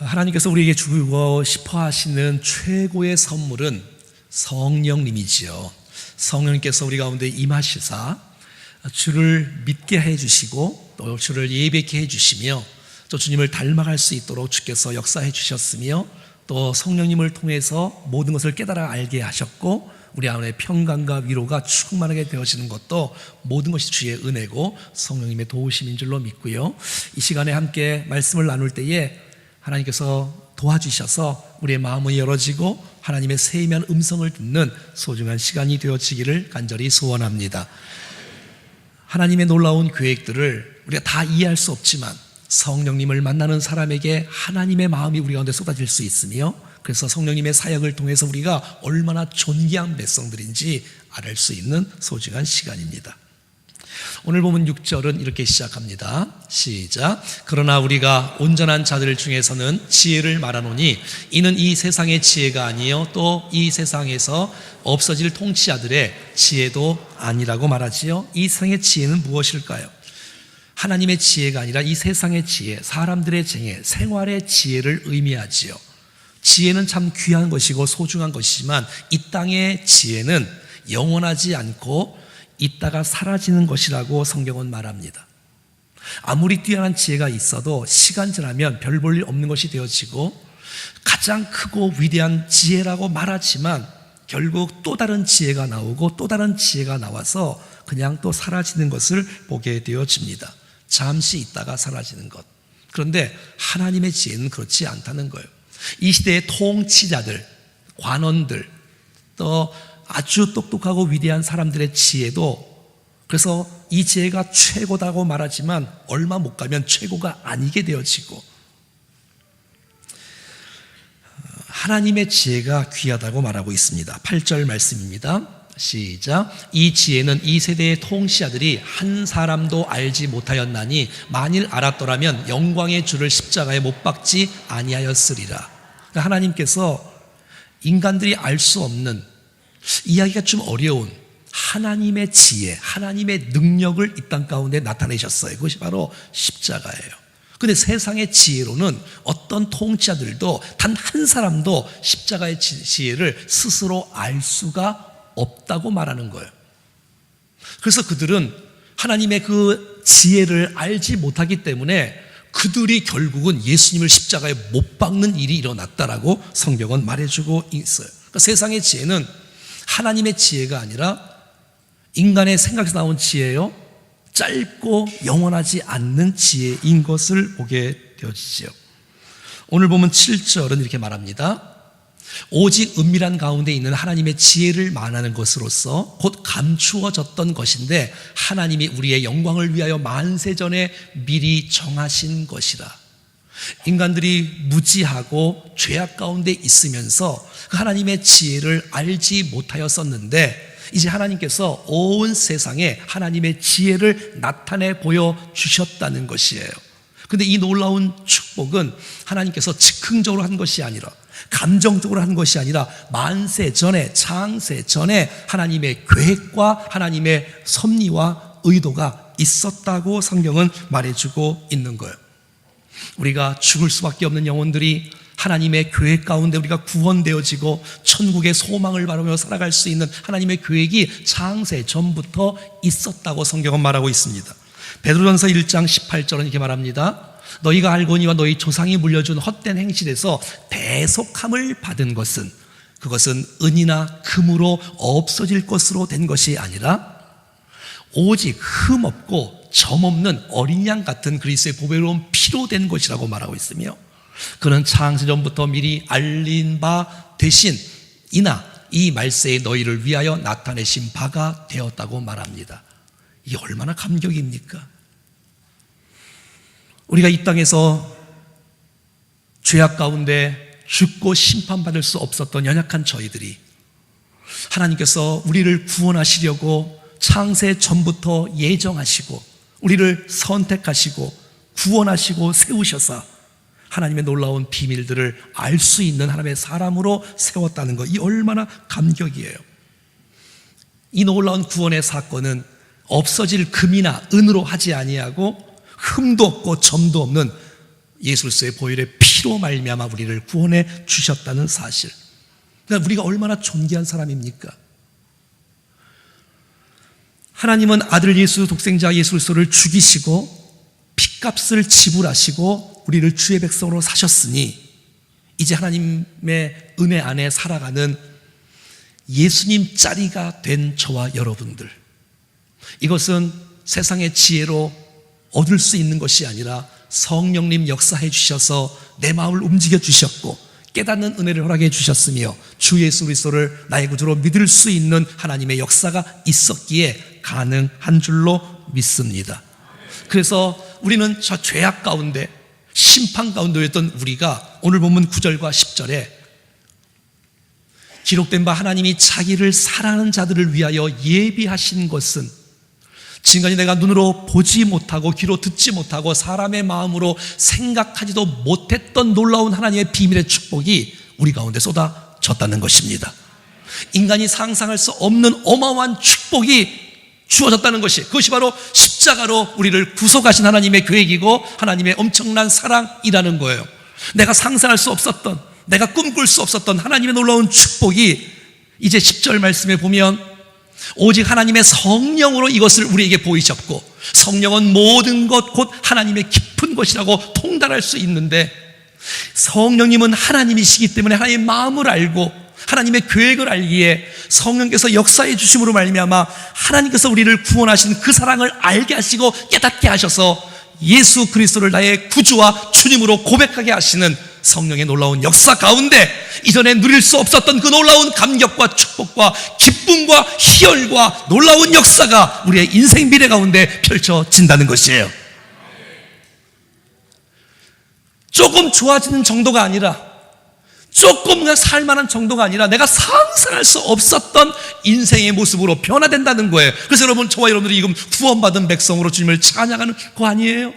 하나님께서 우리에게 주고 싶어 하시는 최고의 선물은 성령님이지요. 성령님께서 우리 가운데 임하시사 주를 믿게 해주시고 또 주를 예배케 해주시며 또 주님을 닮아갈 수 있도록 주께서 역사해 주셨으며 또 성령님을 통해서 모든 것을 깨달아 알게 하셨고 우리 안에 평강과 위로가 충만하게 되어지는 것도 모든 것이 주의 은혜고 성령님의 도우심인 줄로 믿고요. 이 시간에 함께 말씀을 나눌 때에 하나님께서 도와주셔서 우리의 마음이 열어지고 하나님의 세미한 음성을 듣는 소중한 시간이 되어지기를 간절히 소원합니다. 하나님의 놀라운 계획들을 우리가 다 이해할 수 없지만 성령님을 만나는 사람에게 하나님의 마음이 우리 가운데 쏟아질 수 있으며 그래서 성령님의 사역을 통해서 우리가 얼마나 존귀한 백성들인지 알 수 있는 소중한 시간입니다. 오늘 보면 6절은 이렇게 시작합니다. 시작. 그러나 우리가 온전한 자들 중에서는 지혜를 말하노니 이는 이 세상의 지혜가 아니요 또 이 세상에서 없어질 통치자들의 지혜도 아니라고 말하지요. 이 세상의 지혜는 무엇일까요? 하나님의 지혜가 아니라 이 세상의 지혜, 사람들의 지혜, 생활의 지혜를 의미하지요. 지혜는 참 귀한 것이고 소중한 것이지만 이 땅의 지혜는 영원하지 않고 있다가 사라지는 것이라고 성경은 말합니다. 아무리 뛰어난 지혜가 있어도 시간 지나면 별 볼 일 없는 것이 되어지고 가장 크고 위대한 지혜라고 말하지만 결국 또 다른 지혜가 나오고 또 다른 지혜가 나와서 그냥 또 사라지는 것을 보게 되어집니다. 잠시 있다가 사라지는 것. 그런데 하나님의 지혜는 그렇지 않다는 거예요. 이 시대의 통치자들, 관원들, 또 아주 똑똑하고 위대한 사람들의 지혜도 그래서 이 지혜가 최고다고 말하지만 얼마 못 가면 최고가 아니게 되어지고 하나님의 지혜가 귀하다고 말하고 있습니다. 8절 말씀입니다. 시작. 이 지혜는 이 세대의 통치자들이 한 사람도 알지 못하였나니 만일 알았더라면 영광의 주를 십자가에 못 박지 아니하였으리라. 하나님께서 인간들이 알 수 없는 이야기가 좀 어려운 하나님의 지혜, 하나님의 능력을 이 땅 가운데 나타내셨어요. 그것이 바로 십자가예요. 그런데 세상의 지혜로는 어떤 통치자들도 단 한 사람도 십자가의 지혜를 스스로 알 수가 없다고 말하는 거예요. 그래서 그들은 하나님의 그 지혜를 알지 못하기 때문에 그들이 결국은 예수님을 십자가에 못 박는 일이 일어났다라고 성경은 말해주고 있어요. 그러니까 세상의 지혜는 하나님의 지혜가 아니라 인간의 생각에서 나온 지혜요, 짧고 영원하지 않는 지혜인 것을 보게 되어지죠. 오늘 보면 7절은 이렇게 말합니다. 오직 은밀한 가운데 있는 하나님의 지혜를 말하는 것으로서 곧 감추어졌던 것인데 하나님이 우리의 영광을 위하여 만세전에 미리 정하신 것이라. 인간들이 무지하고 죄악 가운데 있으면서 그 하나님의 지혜를 알지 못하였었는데 이제 하나님께서 온 세상에 하나님의 지혜를 나타내 보여주셨다는 것이에요. 그런데 이 놀라운 축복은 하나님께서 즉흥적으로 한 것이 아니라 감정적으로 한 것이 아니라 만세 전에, 창세 전에 하나님의 계획과 하나님의 섭리와 의도가 있었다고 성경은 말해주고 있는 거예요. 우리가 죽을 수밖에 없는 영혼들이 하나님의 계획 가운데 우리가 구원되어지고 천국의 소망을 바라며 살아갈 수 있는 하나님의 계획이 창세 전부터 있었다고 성경은 말하고 있습니다. 베드로전서 1장 18절은 이렇게 말합니다. 너희가 알거니와 너희 조상이 물려준 헛된 행실에서 대속함을 받은 것은 그것은 은이나 금으로 없어질 것으로 된 것이 아니라 오직 흠없고 점없는 어린 양 같은 그리스도의 보배로운 피로 된 것이라고 말하고 있으며 그는 창세전부터 미리 알린 바 대신 이나 이 말세에 너희를 위하여 나타내신 바가 되었다고 말합니다. 이게 얼마나 감격입니까? 우리가 이 땅에서 죄악 가운데 죽고 심판받을 수 없었던 연약한 저희들이 하나님께서 우리를 구원하시려고 창세 전부터 예정하시고 우리를 선택하시고 구원하시고 세우셔서 하나님의 놀라운 비밀들을 알 수 있는 하나님의 사람으로 세웠다는 것, 이 얼마나 감격이에요. 이 놀라운 구원의 사건은 없어질 금이나 은으로 하지 아니하고 흠도 없고 점도 없는 예수 그리스도의 보혈의 피로 말미암아 우리를 구원해 주셨다는 사실. 그러니까 우리가 얼마나 존귀한 사람입니까? 하나님은 아들 예수 독생자 예수 그리스도를 죽이시고 핏값을 지불하시고 우리를 주의 백성으로 사셨으니 이제 하나님의 은혜 안에 살아가는 예수님 짜리가 된 저와 여러분들, 이것은 세상의 지혜로 얻을 수 있는 것이 아니라 성령님 역사해 주셔서 내 마음을 움직여 주셨고 깨닫는 은혜를 허락해 주셨으며 주 예수 그리스도를 나의 구주로 믿을 수 있는 하나님의 역사가 있었기에 가능한 줄로 믿습니다. 그래서 우리는 저 죄악 가운데 심판 가운데였던 우리가 오늘 본문 9절과 10절에 기록된 바 하나님이 자기를 사랑하는 자들을 위하여 예비하신 것은 지금까지 내가 눈으로 보지 못하고 귀로 듣지 못하고 사람의 마음으로 생각하지도 못했던 놀라운 하나님의 비밀의 축복이 우리 가운데 쏟아졌다는 것입니다. 인간이 상상할 수 없는 어마어마한 축복이 주어졌다는 것이, 그것이 바로 십자가로 우리를 구속하신 하나님의 계획이고 하나님의 엄청난 사랑이라는 거예요. 내가 상상할 수 없었던, 내가 꿈꿀 수 없었던 하나님의 놀라운 축복이 이제 10절 말씀에 보면 오직 하나님의 성령으로 이것을 우리에게 보이셨고, 성령은 모든 것 곧 하나님의 깊은 것이라고 통달할 수 있는데, 성령님은 하나님이시기 때문에 하나님의 마음을 알고 하나님의 계획을 알기에 성령께서 역사해 주심으로 말미암아 하나님께서 우리를 구원하신 그 사랑을 알게 하시고 깨닫게 하셔서 예수 그리스도를 나의 구주와 주님으로 고백하게 하시는 성령의 놀라운 역사 가운데 이전에 누릴 수 없었던 그 놀라운 감격과 축복과 기쁨과 희열과 놀라운 역사가 우리의 인생 미래 가운데 펼쳐진다는 것이에요. 조금 좋아지는 정도가 아니라, 조금 그냥 살만한 정도가 아니라 내가 상상할 수 없었던 인생의 모습으로 변화된다는 거예요. 그래서 여러분, 저와 여러분들이 지금 구원받은 백성으로 주님을 찬양하는 거 아니에요?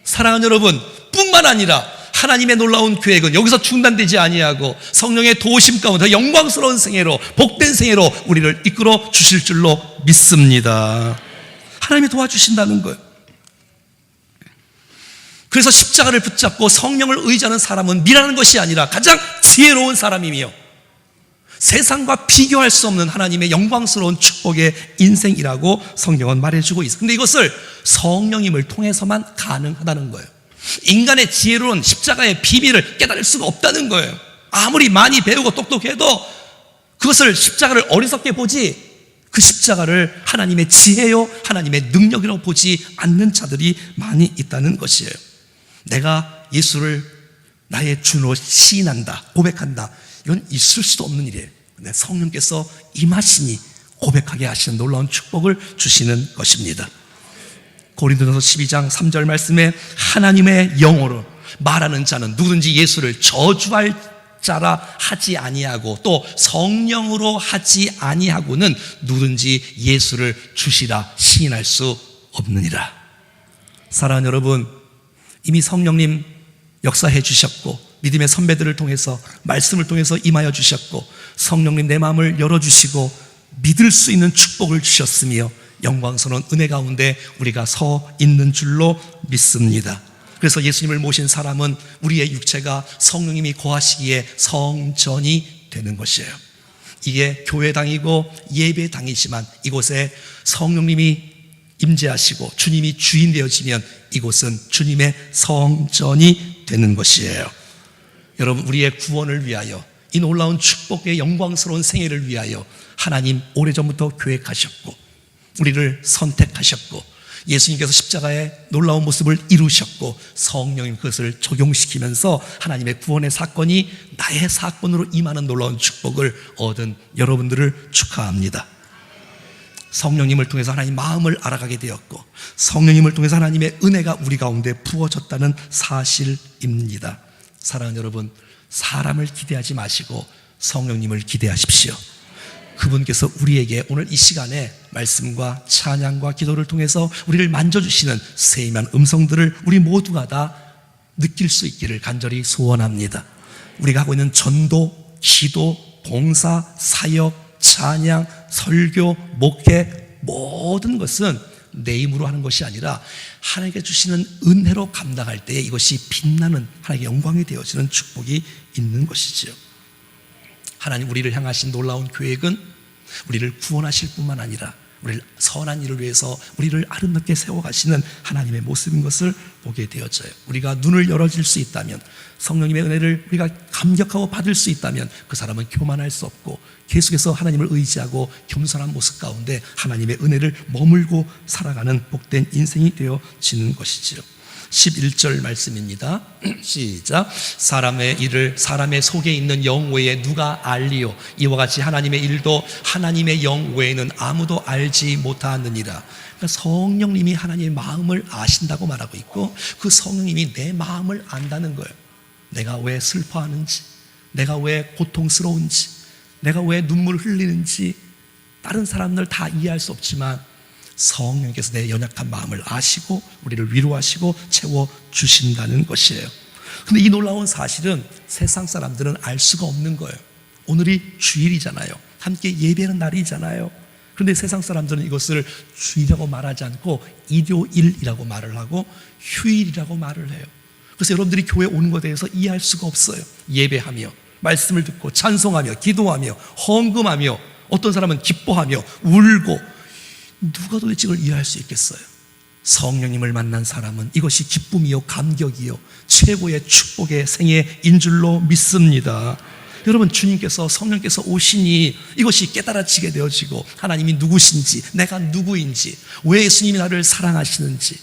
사랑하는 여러분, 뿐만 아니라 하나님의 놀라운 계획은 여기서 중단되지 아니하고 성령의 도우심 가운데 영광스러운 생애로, 복된 생애로 우리를 이끌어 주실 줄로 믿습니다. 하나님이 도와주신다는 거예요. 그래서 십자가를 붙잡고 성령을 의지하는 사람은 미라는 것이 아니라 가장 지혜로운 사람이며 세상과 비교할 수 없는 하나님의 영광스러운 축복의 인생이라고 성경은 말해주고 있어요. 근데 이것을 성령님을 통해서만 가능하다는 거예요. 인간의 지혜로운 십자가의 비밀을 깨달을 수가 없다는 거예요. 아무리 많이 배우고 똑똑해도 그것을 십자가를 어리석게 보지, 그 십자가를 하나님의 지혜요 하나님의 능력이라고 보지 않는 자들이 많이 있다는 것이에요. 내가 예수를 나의 주로 시인한다, 고백한다, 이건 있을 수도 없는 일이에요. 근데 성령께서 임하시니 고백하게 하시는 놀라운 축복을 주시는 것입니다. 고린도전서 12장 3절 말씀에 하나님의 영어로 말하는 자는 누구든지 예수를 저주할 자라 하지 아니하고 또 성령으로 하지 아니하고는 누구든지 예수를 주시라 시인할 수 없느니라. 사랑하는 여러분, 이미 성령님 역사해 주셨고 믿음의 선배들을 통해서 말씀을 통해서 임하여 주셨고 성령님 내 마음을 열어주시고 믿을 수 있는 축복을 주셨으며 영광스러운 은혜 가운데 우리가 서 있는 줄로 믿습니다. 그래서 예수님을 모신 사람은 우리의 육체가 성령님이 거하시기에 성전이 되는 것이에요. 이게 교회당이고 예배당이지만 이곳에 성령님이 임재하시고 주님이 주인 되어지면 이곳은 주님의 성전이 되는 것이에요. 여러분, 우리의 구원을 위하여, 이 놀라운 축복의 영광스러운 생애를 위하여 하나님 오래전부터 계획하셨고 우리를 선택하셨고 예수님께서 십자가의 놀라운 모습을 이루셨고 성령님 그것을 적용시키면서 하나님의 구원의 사건이 나의 사건으로 임하는 놀라운 축복을 얻은 여러분들을 축하합니다. 성령님을 통해서 하나님 마음을 알아가게 되었고 성령님을 통해서 하나님의 은혜가 우리 가운데 부어졌다는 사실입니다. 사랑하는 여러분, 사람을 기대하지 마시고 성령님을 기대하십시오. 그분께서 우리에게 오늘 이 시간에 말씀과 찬양과 기도를 통해서 우리를 만져주시는 세밀한 음성들을 우리 모두가 다 느낄 수 있기를 간절히 소원합니다. 우리가 하고 있는 전도, 기도, 봉사, 사역, 찬양, 설교, 목회 모든 것은 내 힘으로 하는 것이 아니라 하나님께 주시는 은혜로 감당할 때에 이것이 빛나는 하나님의 영광이 되어지는 축복이 있는 것이지요. 하나님 우리를 향하신 놀라운 계획은 우리를 구원하실 뿐만 아니라 우리를 선한 일을 위해서 우리를 아름답게 세워가시는 하나님의 모습인 것을 보게 되어져요. 우리가 눈을 열어줄 수 있다면, 성령님의 은혜를 우리가 감격하고 받을 수 있다면 그 사람은 교만할 수 없고 계속해서 하나님을 의지하고 겸손한 모습 가운데 하나님의 은혜를 머물고 살아가는 복된 인생이 되어지는 것이지요. 11절 말씀입니다. 시작. 사람의 일을 사람의 속에 있는 영 외에 누가 알리요? 이와 같이 하나님의 일도 하나님의 영 외에는 아무도 알지 못하느니라. 그러니까 성령님이 하나님의 마음을 아신다고 말하고 있고, 그 성령님이 내 마음을 안다는 거예요. 내가 왜 슬퍼하는지, 내가 왜 고통스러운지, 내가 왜 눈물 흘리는지 다른 사람들 다 이해할 수 없지만 성령께서 내 연약한 마음을 아시고 우리를 위로하시고 채워주신다는 것이에요. 근데 이 놀라운 사실은 세상 사람들은 알 수가 없는 거예요. 오늘이 주일이잖아요. 함께 예배하는 날이잖아요. 그런데 세상 사람들은 이것을 주일이라고 말하지 않고 일요일이라고 말을 하고 휴일이라고 말을 해요. 그래서 여러분들이 교회 오는 것에 대해서 이해할 수가 없어요. 예배하며 말씀을 듣고 찬송하며 기도하며 헌금하며 어떤 사람은 기뻐하며 울고, 누가 도대체 이걸 이해할 수 있겠어요? 성령님을 만난 사람은 이것이 기쁨이요 감격이요 최고의 축복의 생애인 줄로 믿습니다. 여러분, 주님께서 성령께서 오시니 이것이 깨달아지게 되어지고 하나님이 누구신지, 내가 누구인지, 왜 예수님이 나를 사랑하시는지,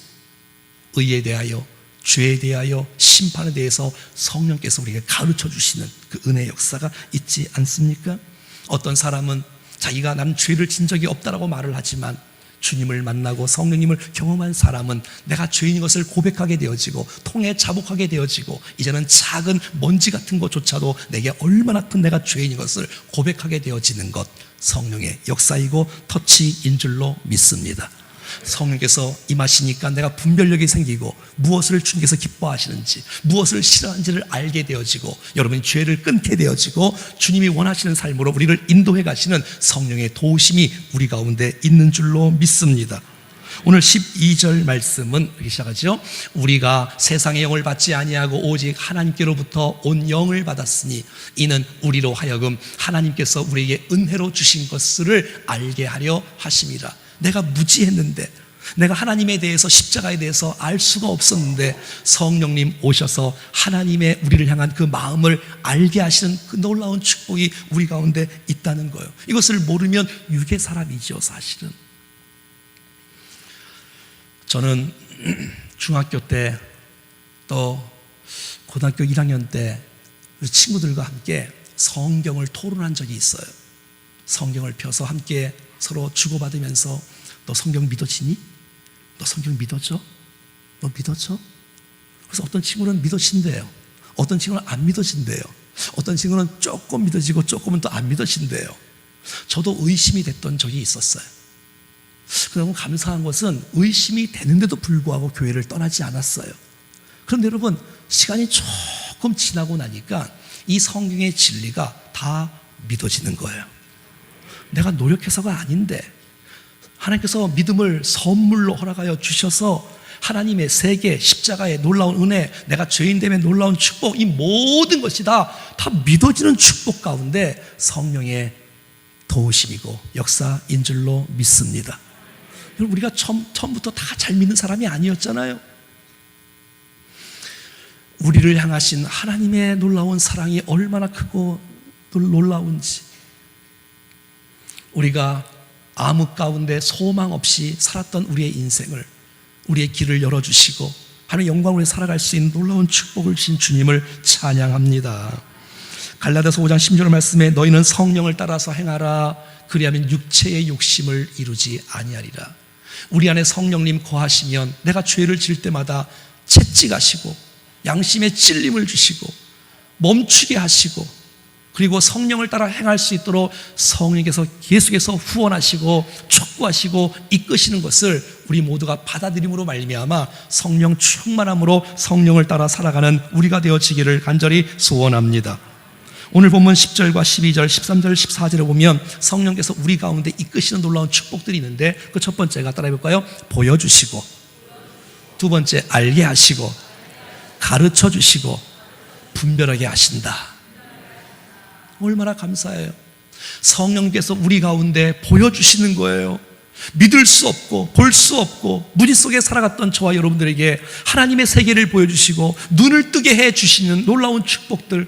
의에 대하여 죄에 대하여 심판에 대해서 성령께서 우리에게 가르쳐 주시는 그 은혜의 역사가 있지 않습니까? 어떤 사람은 자기가 난 죄를 진 적이 없다라고 말을 하지만 주님을 만나고 성령님을 경험한 사람은 내가 죄인인 것을 고백하게 되어지고 통해 자복하게 되어지고 이제는 작은 먼지 같은 것조차도 내게 얼마나 큰 내가 죄인인 것을 고백하게 되어지는 것, 성령의 역사이고 터치인 줄로 믿습니다. 성령께서 임하시니까 내가 분별력이 생기고 무엇을 주님께서 기뻐하시는지, 무엇을 싫어하는지를 알게 되어지고 여러분이 죄를 끊게 되어지고 주님이 원하시는 삶으로 우리를 인도해 가시는 성령의 도우심이 우리 가운데 있는 줄로 믿습니다. 오늘 12절 말씀은 이렇게 시작하죠. 우리가 세상의 영을 받지 아니하고 오직 하나님께로부터 온 영을 받았으니 이는 우리로 하여금 하나님께서 우리에게 은혜로 주신 것을 알게 하려 하심이라. 내가 무지했는데, 내가 하나님에 대해서, 십자가에 대해서 알 수가 없었는데 성령님 오셔서 하나님의 우리를 향한 그 마음을 알게 하시는 그 놀라운 축복이 우리 가운데 있다는 거예요. 이것을 모르면 유괴 사람이죠, 사실은. 저는 중학교 때 또 고등학교 1학년 때 친구들과 함께 성경을 토론한 적이 있어요. 성경을 펴서 함께 서로 주고받으면서 너 성경 믿어지니? 너 성경 믿어져? 너 믿어져? 그래서 어떤 친구는 믿어진대요. 어떤 친구는 안 믿어진대요. 어떤 친구는 조금 믿어지고 조금은 또 안 믿어진대요. 저도 의심이 됐던 적이 있었어요. 그러나 감사한 것은 의심이 되는데도 불구하고 교회를 떠나지 않았어요. 그런데 여러분, 시간이 조금 지나고 나니까 이 성경의 진리가 다 믿어지는 거예요. 내가 노력해서가 아닌데 하나님께서 믿음을 선물로 허락하여 주셔서 하나님의 세계 십자가의 놀라운 은혜, 내가 죄인됨의 놀라운 축복, 이 모든 것이 다 믿어지는 축복 가운데 성령의 도우심이고 역사인 줄로 믿습니다. 여러분, 우리가 처음부터 다 잘 믿는 사람이 아니었잖아요. 우리를 향하신 하나님의 놀라운 사랑이 얼마나 크고 놀라운지, 우리가 암흑 가운데 소망 없이 살았던 우리의 인생을, 우리의 길을 열어주시고 하나님의 영광으로 살아갈 수 있는 놀라운 축복을 주신 주님을 찬양합니다. 갈라디아서 5장 10절 말씀에 너희는 성령을 따라서 행하라. 그리하면 육체의 욕심을 이루지 아니하리라. 우리 안에 성령님 거하시면 내가 죄를 지을 때마다 채찍하시고 양심의 찔림을 주시고 멈추게 하시고, 그리고 성령을 따라 행할 수 있도록 성령께서 계속해서 후원하시고 촉구하시고 이끄시는 것을 우리 모두가 받아들임으로 말미암아 성령 충만함으로 성령을 따라 살아가는 우리가 되어지기를 간절히 소원합니다. 오늘 본문 10절과 12절, 13절, 14절에 보면 성령께서 우리 가운데 이끄시는 놀라운 축복들이 있는데 그 첫 번째가 따라해볼까요? 보여주시고, 두 번째 알게 하시고, 가르쳐 주시고, 분별하게 하신다. 얼마나 감사해요. 성령께서 우리 가운데 보여주시는 거예요. 믿을 수 없고 볼 수 없고 무지 속에 살아갔던 저와 여러분들에게 하나님의 세계를 보여주시고 눈을 뜨게 해주시는 놀라운 축복들,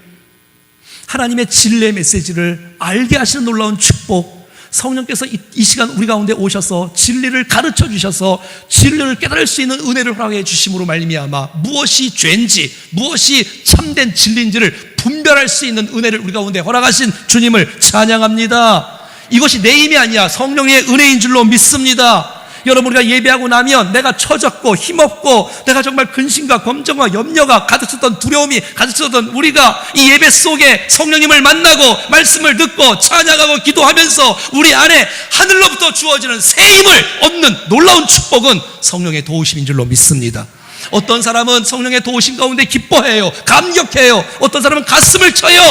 하나님의 진리의 메시지를 알게 하시는 놀라운 축복, 성령께서 이 시간 우리 가운데 오셔서 진리를 가르쳐 주셔서 진리를 깨달을 수 있는 은혜를 허락해 주심으로 말미암아 무엇이 죄인지 무엇이 참된 진리인지를 분별할 수 있는 은혜를 우리 가운데 허락하신 주님을 찬양합니다. 이것이 내 힘이 아니야, 성령의 은혜인 줄로 믿습니다. 여러분, 우리가 예배하고 나면 내가 처졌고 힘없고 내가 정말 근심과 걱정과 염려가 가득했던, 두려움이 가득했던 우리가 이 예배 속에 성령님을 만나고 말씀을 듣고 찬양하고 기도하면서 우리 안에 하늘로부터 주어지는 새 힘을 얻는 놀라운 축복은 성령의 도우심인 줄로 믿습니다. 어떤 사람은 성령의 도우심 가운데 기뻐해요, 감격해요. 어떤 사람은 가슴을 쳐요.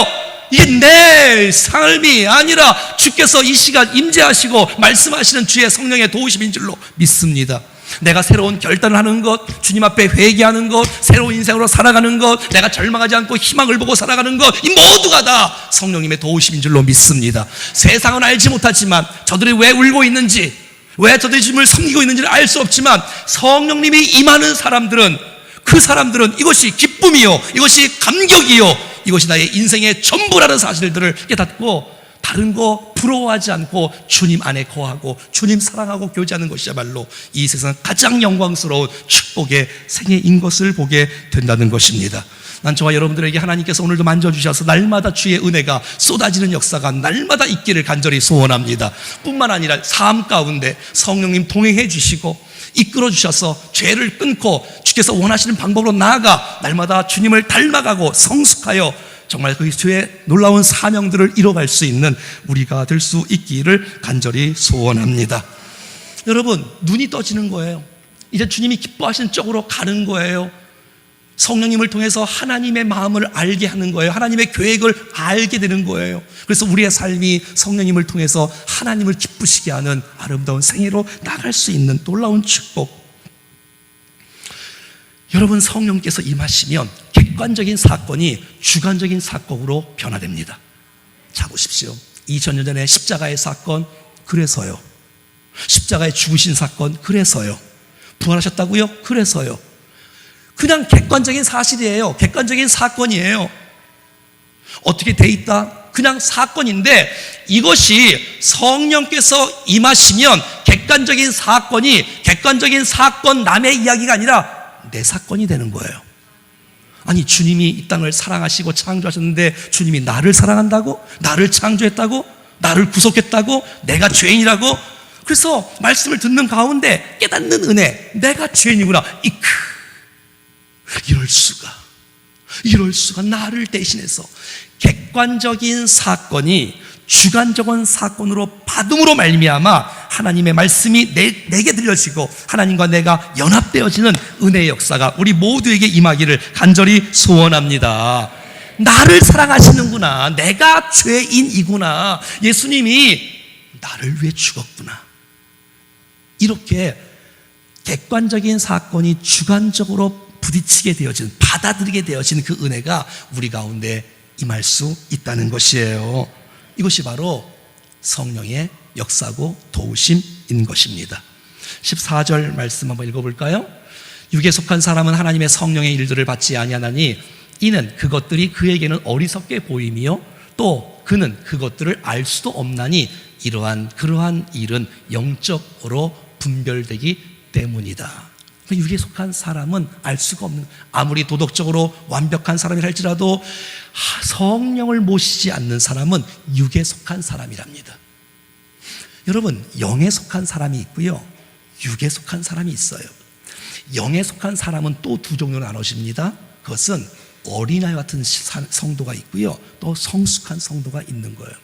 이게 내 삶이 아니라 주께서 이 시간 임재하시고 말씀하시는 주의 성령의 도우심인 줄로 믿습니다. 내가 새로운 결단을 하는 것, 주님 앞에 회개하는 것, 새로운 인생으로 살아가는 것, 내가 절망하지 않고 희망을 보고 살아가는 것, 이 모두가 다 성령님의 도우심인 줄로 믿습니다. 세상은 알지 못하지만, 저들이 왜 울고 있는지, 왜 저들이 주님을 섬기고 있는지를 알 수 없지만 성령님이 임하는 사람들은, 그 사람들은 이것이 기쁨이요, 이것이 감격이요, 이것이 나의 인생의 전부라는 사실들을 깨닫고 다른 거 부러워하지 않고 주님 안에 거하고 주님 사랑하고 교제하는 것이야말로 이 세상 가장 영광스러운 축복의 생애인 것을 보게 된다는 것입니다. 난 저와 여러분들에게 하나님께서 오늘도 만져주셔서 날마다 주의 은혜가 쏟아지는 역사가 날마다 있기를 간절히 소원합니다. 뿐만 아니라 삶 가운데 성령님 동행해 주시고 이끌어 주셔서 죄를 끊고 주께서 원하시는 방법으로 나아가 날마다 주님을 닮아가고 성숙하여 정말 그 주의 놀라운 사명들을 이뤄갈 수 있는 우리가 될 수 있기를 간절히 소원합니다. 여러분, 눈이 떠지는 거예요. 이제 주님이 기뻐하시는 쪽으로 가는 거예요. 성령님을 통해서 하나님의 마음을 알게 하는 거예요. 하나님의 계획을 알게 되는 거예요. 그래서 우리의 삶이 성령님을 통해서 하나님을 기쁘시게 하는 아름다운 생애로 나갈 수 있는 놀라운 축복. 여러분, 성령께서 임하시면 객관적인 사건이 주관적인 사건으로 변화됩니다. 자 보십시오. 2000년 전에 십자가의 사건, 그래서요. 십자가에 죽으신 사건, 그래서요. 부활하셨다고요? 그래서요. 그냥 객관적인 사실이에요. 객관적인 사건이에요. 어떻게 돼 있다? 그냥 사건인데 이것이 성령께서 임하시면 객관적인 사건이 객관적인 사건 남의 이야기가 아니라 내 사건이 되는 거예요. 아니, 주님이 이 땅을 사랑하시고 창조하셨는데 주님이 나를 사랑한다고? 나를 창조했다고? 나를 구속했다고? 내가 죄인이라고? 그래서 말씀을 듣는 가운데 깨닫는 은혜, 내가 죄인이구나. 이럴 수가 나를 대신해서 객관적인 사건이 주관적인 사건으로 받음으로 말미암아 하나님의 말씀이 내게 들려지고 하나님과 내가 연합되어지는 은혜의 역사가 우리 모두에게 임하기를 간절히 소원합니다. 나를 사랑하시는구나, 내가 죄인이구나, 예수님이 나를 위해 죽었구나, 이렇게 객관적인 사건이 주관적으로 부딪히게 되어진, 받아들이게 되어진 그 은혜가 우리 가운데 임할 수 있다는 것이에요. 이것이 바로 성령의 역사고 도우심인 것입니다. 14절 말씀 한번 읽어볼까요? 육에 속한 사람은 하나님의 성령의 일들을 받지 아니하나니 이는 그것들이 그에게는 어리석게 보임이요 또 그는 그것들을 알 수도 없나니 그러한 일은 영적으로 분별되기 때문이다. 육에 속한 사람은 알 수가 없는, 아무리 도덕적으로 완벽한 사람이라 할지라도 성령을 모시지 않는 사람은 육에 속한 사람이랍니다. 여러분, 영에 속한 사람이 있고요, 육에 속한 사람이 있어요. 영에 속한 사람은 또 두 종류로 나눠집니다. 그것은 어린아이 같은 성도가 있고요, 또 성숙한 성도가 있는 거예요.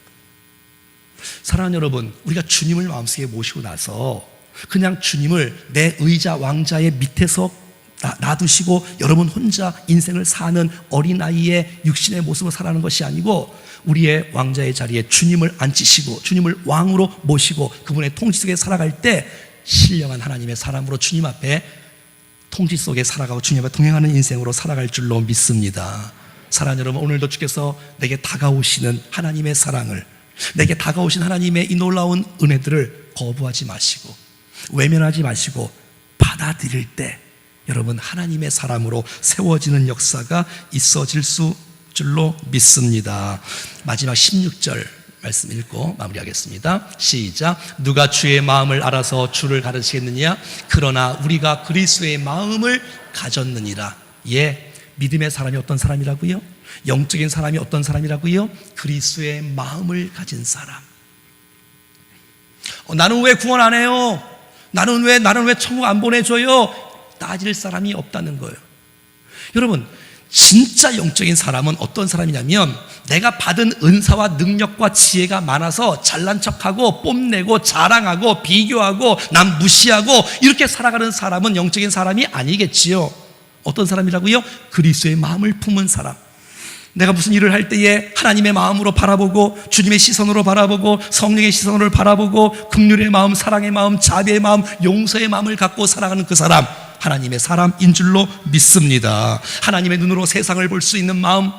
사랑하는 여러분, 우리가 주님을 마음속에 모시고 나서 그냥 주님을 내 의자 왕자의 밑에서 놔두시고 여러분 혼자 인생을 사는 어린아이의 육신의 모습으로 살아가는 것이 아니고 우리의 왕자의 자리에 주님을 앉히시고 주님을 왕으로 모시고 그분의 통치 속에 살아갈 때 신령한 하나님의 사람으로 주님 앞에 통치 속에 살아가고 주님 앞에 동행하는 인생으로 살아갈 줄로 믿습니다. 사랑하는 여러분, 오늘도 주께서 내게 다가오시는 하나님의 사랑을, 내게 다가오신 하나님의 이 놀라운 은혜들을 거부하지 마시고 외면하지 마시고 받아들일 때 여러분 하나님의 사람으로 세워지는 역사가 있어질 줄로 믿습니다. 마지막 16절 말씀 읽고 마무리하겠습니다. 시작. 누가 주의 마음을 알아서 주를 가르치겠느냐? 그러나 우리가 그리스도의 마음을 가졌느니라. 예, 믿음의 사람이 어떤 사람이라고요? 영적인 사람이 어떤 사람이라고요? 그리스도의 마음을 가진 사람. 나는 왜 구원 안 해요? 나는 왜 천국 안 보내줘요? 따질 사람이 없다는 거예요. 여러분, 진짜 영적인 사람은 어떤 사람이냐면 내가 받은 은사와 능력과 지혜가 많아서 잘난 척하고 뽐내고 자랑하고 비교하고 남 무시하고 이렇게 살아가는 사람은 영적인 사람이 아니겠지요. 어떤 사람이라고요? 그리스도의 마음을 품은 사람. 내가 무슨 일을 할 때에 하나님의 마음으로 바라보고 주님의 시선으로 바라보고 성령의 시선으로 바라보고 긍휼의 마음, 사랑의 마음, 자비의 마음, 용서의 마음을 갖고 살아가는 그 사람, 하나님의 사람인 줄로 믿습니다. 하나님의 눈으로 세상을 볼 수 있는 마음,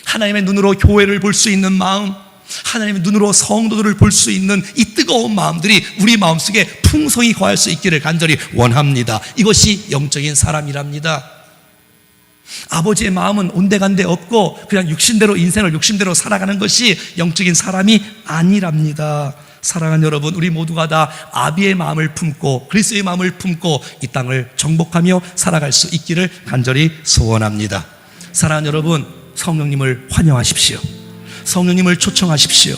하나님의 눈으로 교회를 볼 수 있는 마음, 하나님의 눈으로 성도들을 볼 수 있는 이 뜨거운 마음들이 우리 마음속에 풍성히 거할 수 있기를 간절히 원합니다. 이것이 영적인 사람이랍니다. 아버지의 마음은 온데간데 없고 그냥 육신대로 인생을 육신대로 살아가는 것이 영적인 사람이 아니랍니다. 사랑하는 여러분, 우리 모두가 다 아비의 마음을 품고 그리스도의 마음을 품고 이 땅을 정복하며 살아갈 수 있기를 간절히 소원합니다. 사랑하는 여러분, 성령님을 환영하십시오. 성령님을 초청하십시오.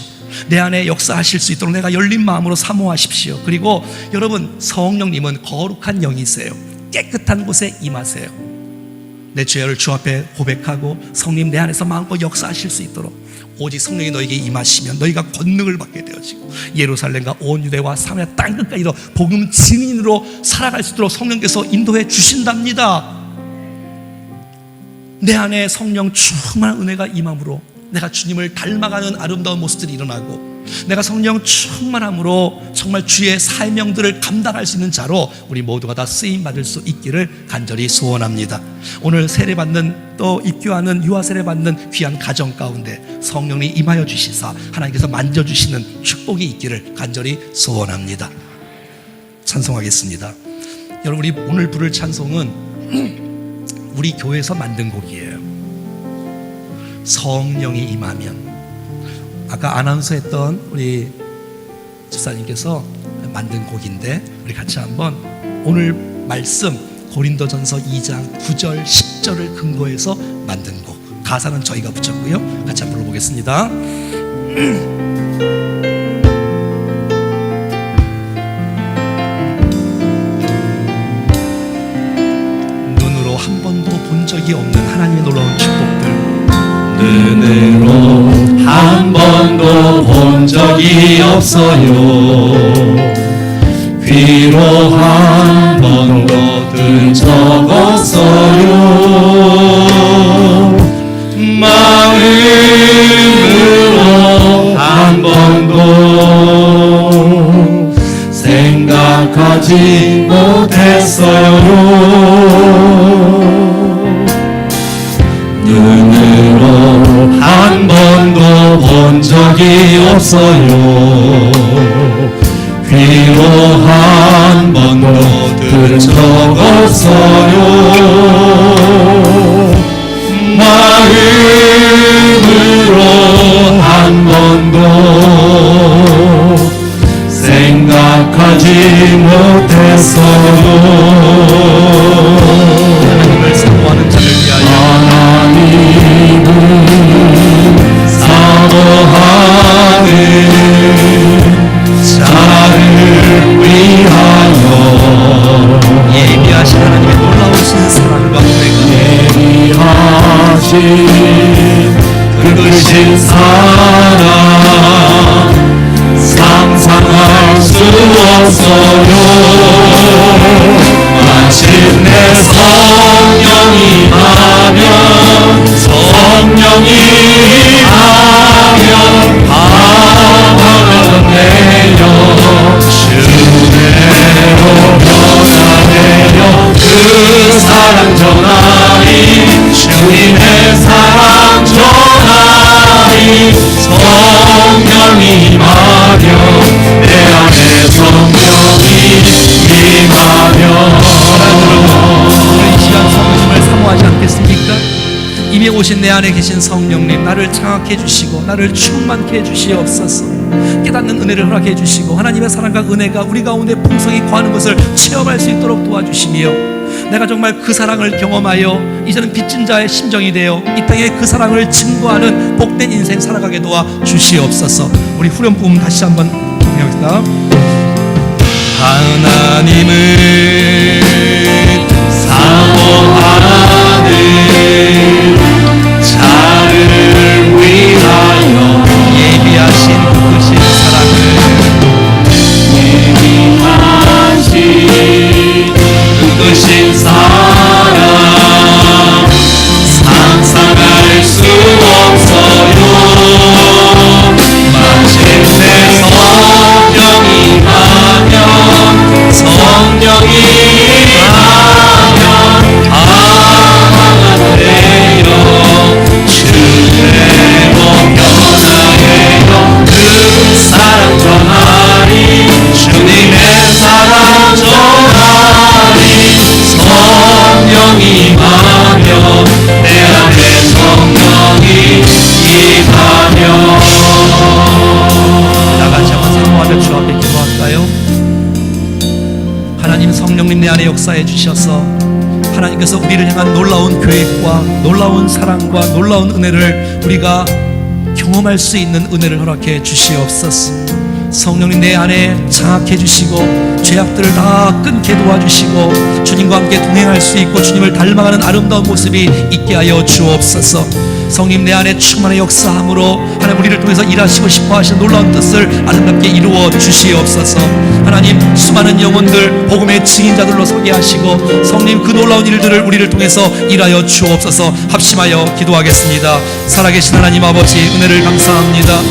내 안에 역사하실 수 있도록 내가 열린 마음으로 사모하십시오. 그리고 여러분, 성령님은 거룩한 영이세요. 깨끗한 곳에 임하세요. 내 죄를 주 앞에 고백하고 성령 내 안에서 마음껏 역사하실 수 있도록 오직 성령이 너에게 임하시면 너희가 권능을 받게 되어지고 예루살렘과 온 유대와 사마리아 땅끝까지도 복음 증인으로 살아갈 수 있도록 성령께서 인도해 주신답니다. 내 안에 성령 충만한 은혜가 임함으로 내가 주님을 닮아가는 아름다운 모습들이 일어나고 내가 성령 충만함으로 정말 주의 사명들을 감당할 수 있는 자로 우리 모두가 다 쓰임받을 수 있기를 간절히 소원합니다. 오늘 세례받는 또 입교하는 유아 세례받는 귀한 가정 가운데 성령이 임하여 주시사 하나님께서 만져주시는 축복이 있기를 간절히 소원합니다. 찬송하겠습니다. 여러분, 우리 오늘 부를 찬송은 우리 교회에서 만든 곡이에요. 성령이 임하면. 아까 아나운서 했던 우리 집사님께서 만든 곡인데 우리 같이 한번 오늘 말씀 고린도전서 2장 9절 10절을 근거해서 만든 곡, 가사는 저희가 붙였고요. 같이 한번 불러보겠습니다. 눈으로 한 번도 본 적이 없는 하나님의 놀라운 축복들, 눈으로 한 번도 본 적이 없어요. 귀로 한 번도 든 적 없어요. 마음으로 한 번도 생각하지 못했어요. 눈으로 한 번도 본 적이 없어요. 귀로 한 번도 들은 적 없어요. 마음으로 한 번도 생각하지 못했어요. 하나님을 사모하는 자를 위하여 하나님을 사모하는 자를 위하여 예비하신 하나님의 놀라우신 사랑과 은혜가 예비하신 그 크신 사랑 상상 상상할 수 없어요. 마침내 성령이 하면 방황하네요. 주내로 변화되어 그 사랑 전하리. 주님의 사랑 전하리. 성령이 임하며 내 안에 성령이 임하며. 이 시간 성령님을 사모하지 않겠습니까? 이미 오신 내 안에 계신 성령님, 나를 장악해 주시고 나를 충만케 해 주시옵소서. 깨닫는 은혜를 허락해 주시고 하나님의 사랑과 은혜가 우리 가운데 풍성히 거하는 것을 체험할 수 있도록 도와주시며, 내가 정말 그 사랑을 경험하여 이제는 빚진 자의 심정이 되어 이 땅에 그 사랑을 증거하는 복된 인생 살아가게 도와 주시옵소서. 우리 후렴부음 다시 한번 해봅시다. 하나님은 사모하는 자를 위하여 예비하신 크신 사랑을 예비하신 크신 사랑 상상할 수 없어요. 마침내 성령이 임하면 성령이 임하면 방황하네요. 주대로 변화해요. 그 사랑 전하리. 주님의 사랑 전하리. 성령이 임하며 내 안에 성령이 임하며. 나같이 한번 사모하며 주 앞에 기도할까요? 하나님, 성령님 내 안에 역사해 주셔서 하나님께서 우리를 향한 놀라운 계획과 놀라운 사랑과 놀라운 은혜를 우리가 경험할 수 있는 은혜를 허락해 주시옵소서. 성령님 내 안에 장악해 주시고 죄악들을 다 끊게 도와주시고 주님과 함께 동행할 수 있고 주님을 닮아가는 아름다운 모습이 있게 하여 주옵소서. 성님 내 안에 충만의 역사함으로 하나님 우리를 통해서 일하시고 싶어 하시는 놀라운 뜻을 아름답게 이루어 주시옵소서. 하나님, 수많은 영혼들 복음의 증인자들로 서게 하시고 성님 그 놀라운 일들을 우리를 통해서 일하여 주옵소서. 합심하여 기도하겠습니다. 살아계신 하나님 아버지, 은혜를 감사합니다.